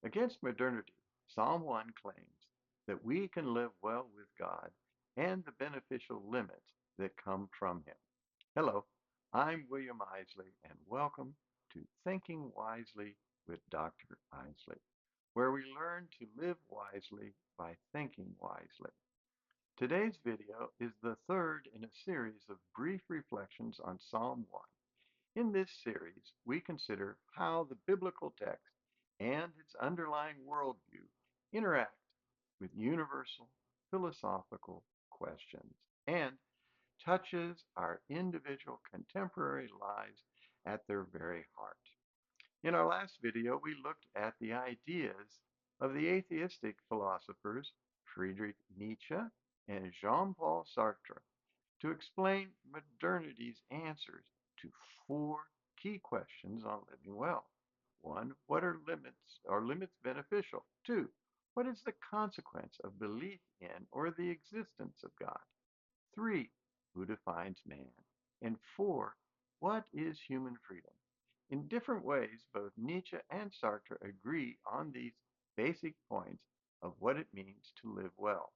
Against modernity, Psalm 1 claims that we can live well with God and the beneficial limits that come from Him. Hello, I'm William Isley, and welcome to Thinking Wisely with Dr. Isley, where we learn to live wisely by thinking wisely. Today's video is the third in a series of brief reflections on Psalm 1. In this series, we consider how the biblical text and its underlying worldview interact with universal philosophical questions and touches our individual contemporary lives at their very heart. In our last video, we looked at the ideas of the atheistic philosophers Friedrich Nietzsche and Jean-Paul Sartre to explain modernity's answers to four key questions on living well. One, what are limits? Are limits beneficial? Two, what is the consequence of belief in or the existence of God? Three, who defines man? And four, what is human freedom? In different ways, both Nietzsche and Sartre agree on these basic points of what it means to live well.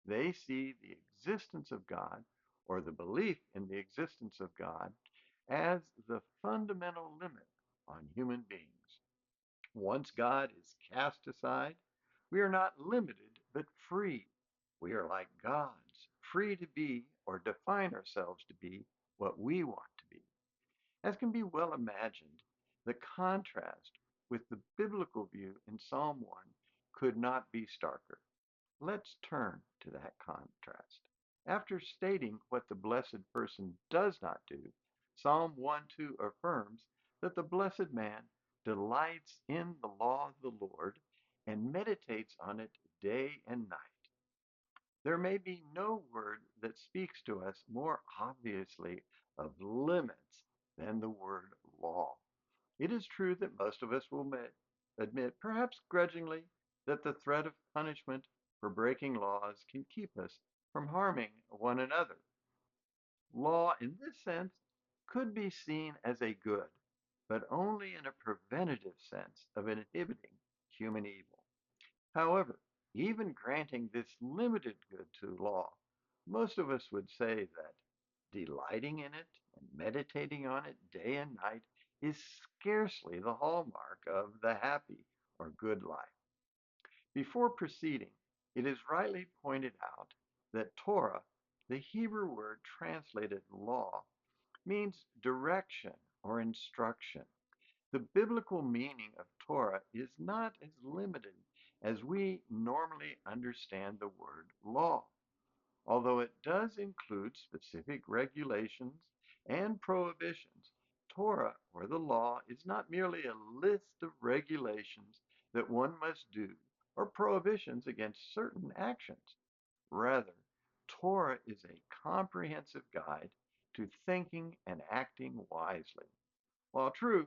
They see the existence of God, or the belief in the existence of God, as the fundamental limit on human beings. Once God is cast aside, we are not limited but free. We are like gods, free to be or define ourselves to be what we want to be. As can be well imagined, the contrast with the biblical view in Psalm 1 could not be starker. Let's turn to that contrast. After stating what the blessed person does not do, Psalm 1:2 affirms that the blessed man delights in the law of the Lord and meditates on it day and night. There may be no word that speaks to us more obviously of limits than the word law. It is true that most of us will admit, perhaps grudgingly, that the threat of punishment for breaking laws can keep us from harming one another. Law, in this sense, could be seen as a good, but only in a preventative sense of inhibiting human evil. However, even granting this limited good to law, most of us would say that delighting in it and meditating on it day and night is scarcely the hallmark of the happy or good life. Before proceeding, it is rightly pointed out that Torah, the Hebrew word translated law, means direction or instruction. The biblical meaning of Torah is not as limited as we normally understand the word law, although it does include specific regulations and prohibitions. Torah, or the law, is not merely a list of regulations that one must do or prohibitions against certain actions. Rather, Torah is a comprehensive guide to thinking and acting wisely. While true,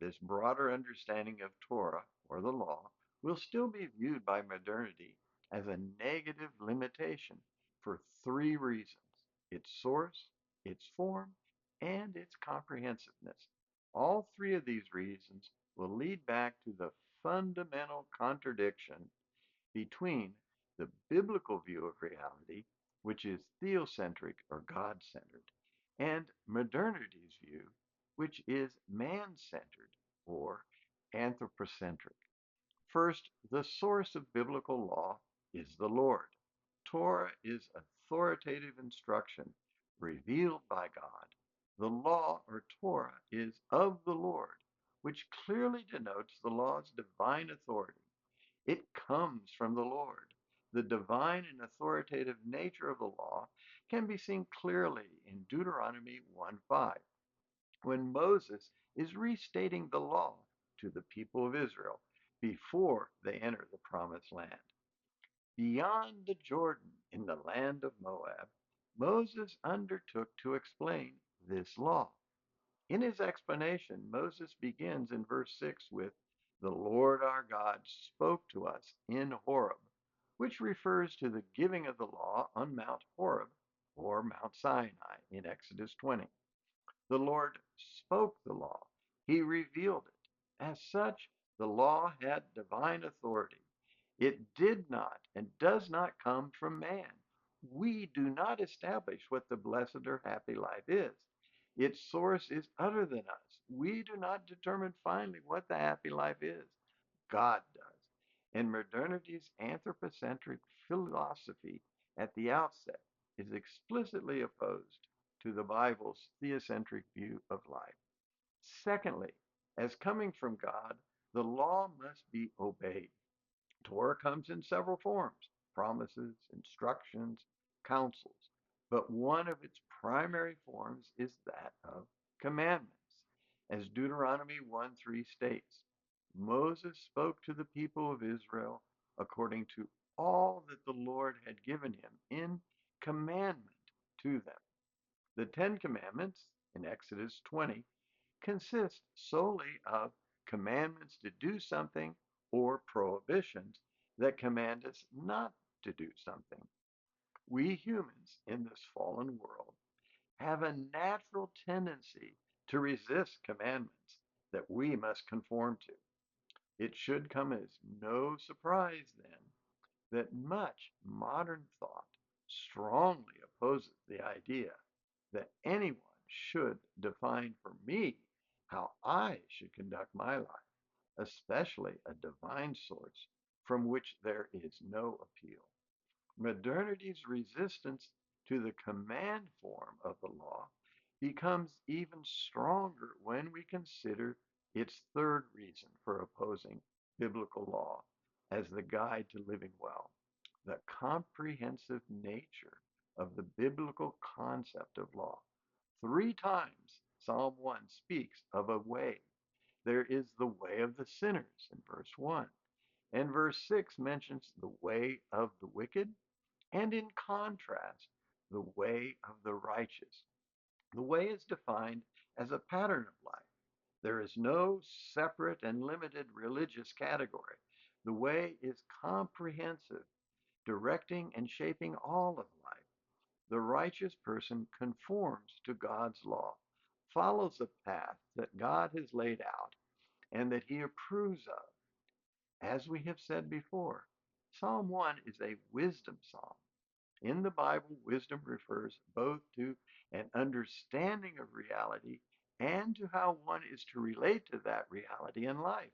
this broader understanding of Torah, or the law, will still be viewed by modernity as a negative limitation for three reasons: its source, its form, and its comprehensiveness. All three of these reasons will lead back to the fundamental contradiction between the biblical view of reality, which is theocentric or God centered, and modernity's view, which is man centered or anthropocentric. First, the source of biblical law is the Lord. Torah is authoritative instruction revealed by God. The law or Torah is of the Lord, which clearly denotes the law's divine authority. It comes from the Lord. The divine and authoritative nature of the law can be seen clearly in Deuteronomy 1:5, when Moses is restating the law to the people of Israel before they enter the promised land. Beyond the Jordan in the land of Moab, Moses undertook to explain this law. In his explanation, Moses begins in verse 6 with, "The Lord our God spoke to us in Horeb," which refers to the giving of the law on Mount Horeb or Mount Sinai in Exodus 20. The Lord spoke the law, He revealed it. As such, The law had divine authority. It did not and does not come from man. We do not establish what the blessed or happy life is. Its source is other than us. We do not determine finally what the happy life is. God does. And modernity's anthropocentric philosophy at the outset is explicitly opposed to the Bible's theocentric view of life. Secondly, as coming from God, the law must be obeyed. Torah comes in several forms: promises, instructions, counsels. But one of its primary forms is that of commandments. As Deuteronomy 1:3 states, Moses spoke to the people of Israel according to all that the Lord had given him in commandment to them. The Ten Commandments in Exodus 20 consist solely of commandments to do something or prohibitions that command us not to do something. We humans in this fallen world have a natural tendency to resist commandments that we must conform to. It should come as no surprise, then, that much modern thought strongly opposes the idea that anyone should define for me how I should conduct my life, especially a divine source from which there is no appeal. Modernity's resistance to the command form of the law becomes even stronger when we consider its third reason for opposing biblical law as the guide to living well: the comprehensive nature of the biblical concept of law. Three times Psalm 1 speaks of a way. There is the way of the sinners in verse 1, and verse 6 mentions the way of the wicked, and in contrast, the way of the righteous. The way is defined as a pattern of life. There is no separate and limited religious category. The way is comprehensive, directing and shaping all of life. The righteous person conforms to God's law, follows a path that God has laid out and that he approves of. As we have said before, Psalm 1 is a wisdom psalm. In the Bible, wisdom refers both to an understanding of reality and to how one is to relate to that reality in life.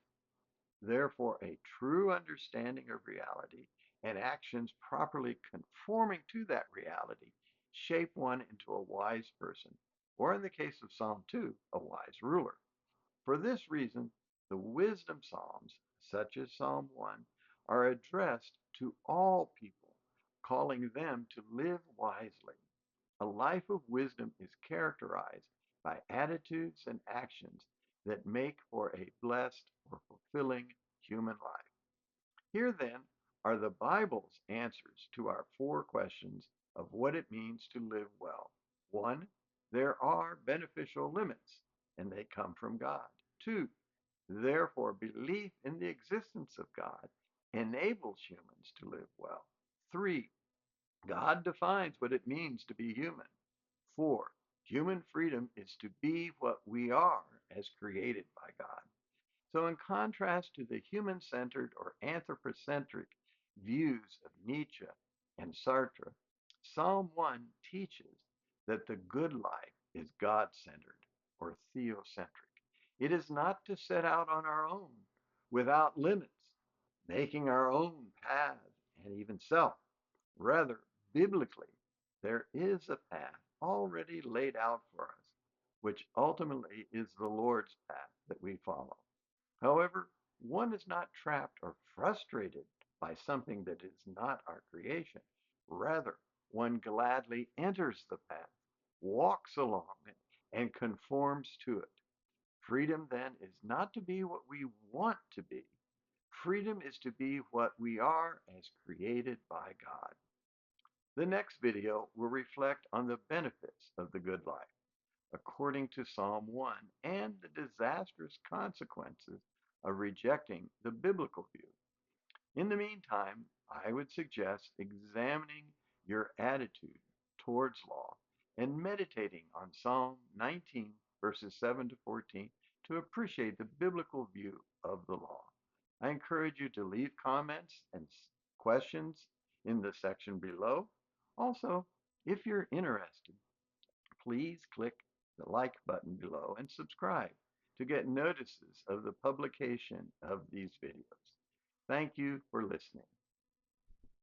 Therefore, a true understanding of reality and actions properly conforming to that reality shape one into a wise person, or in the case of Psalm 2, a wise ruler. For this reason, the wisdom psalms, such as Psalm 1, are addressed to all people, calling them to live wisely. A life of wisdom is characterized by attitudes and actions that make for a blessed or fulfilling human life. Here, then, are the Bible's answers to our four questions of what it means to live well. One, there are beneficial limits, and they come from God. Two, therefore, belief in the existence of God enables humans to live well. Three, God defines what it means to be human. Four, human freedom is to be what we are as created by God. So, in contrast to the human centered or anthropocentric views of Nietzsche and Sartre, Psalm 1 teaches that the good life is God centered or theocentric. It is not to set out on our own without limits, making our own path and even self. Rather, biblically, there is a path already laid out for us, which ultimately is the Lord's path that we follow. However, one is not trapped or frustrated by something that is not our creation. Rather, one gladly enters the path, walks along it, and conforms to it. Freedom, then, is not to be what we want to be. Freedom is to be what we are as created by God. The next video will reflect on the benefits of the good life, according to Psalm 1, and the disastrous consequences of rejecting the biblical view. In the meantime, I would suggest examining your attitude towards law and meditating on Psalm 19, verses 7 to 14, to appreciate the biblical view of the law. I encourage you to leave comments and questions in the section below. Also, if you're interested, please click the like button below and subscribe to get notices of the publication of these videos. Thank you for listening.